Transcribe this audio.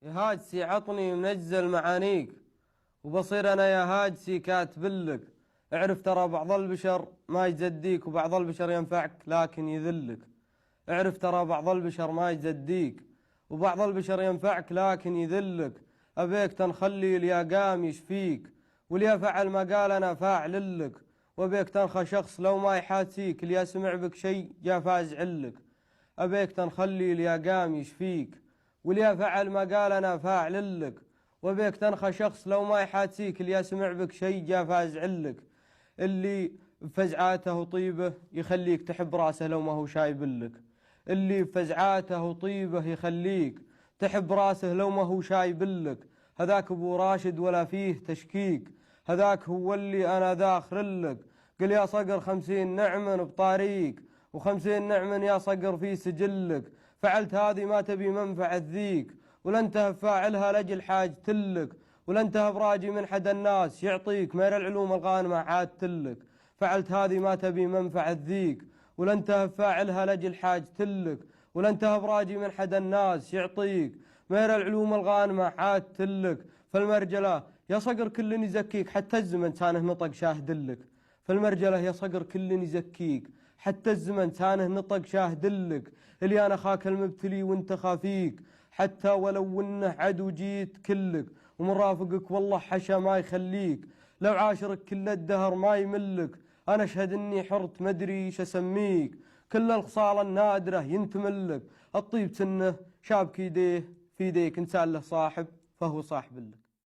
يا هاجسي عطني منزل معانيك، وبصير أنا يا هاجسي كاتبلك. اعرف ترى بعض البشر ما يجديك، وبعض البشر ينفعك لكن يذلك. اعرف ترى بعض البشر ما يجديك، وبعض البشر ينفعك لكن يذلك. أبيك تنخلي الياقام يشفيك، واليا فعل ما قال أنا فاعل لك. وبيك تنخى شخص لو ما يحاسيك، اللي يسمع بك شي جا فاز علك. أبيك تنخلي الياقام يشفيك، واللي فعل ما قال أنا فاعل لك. وبيك تنخى شخص لو ما يحاسيك، اللي يسمع بك شي جا فاز علك. اللي بفزعاته وطيبه يخليك تحب راسه لو ما هو شايب لك. اللي بفزعاته وطيبه يخليك تحب راسه لو ما هو شايب لك. هذاك ابو راشد ولا فيه تشكيك، هذاك هو اللي انا ذاخر لك. قل يا صقر 50 نعم بطاريك، و50 نعم يا صقر في سجلك. فعلت هذه ما تبي منفعة ذيك، ولا انت فاعلها لجل حاجتلك. ولا انت براجي من حد الناس يعطيك، مير العلوم الغانمة عادتلك. فعلت هذه ما تبي منفعة ذيك، ولا انت فاعلها لجل حاجتلك. ولا انت براجي من حد الناس يعطيك، مير العلوم الغانمة عادتلك. فالمرجلة يا صقر كل يزكيك، حتى الزمن سانه نطق شاهدلك. فالمرجلة يا صقر كل يزكيك، حتى الزمن سانه نطق شاهدلك. اللي انا خاك المبتلي وانت خافيك، حتى ولو انه عدو جيت كلك. ومرافقك والله حشا ما يخليك، لو عاشرك كل الدهر ما يملك. انا اشهد اني حرت مدري ايش اسميك، كل الخصال النادرة ينتملك. الطيب سنه شابك يديه في يديك، انسان له صاحب فهو صاحب لك.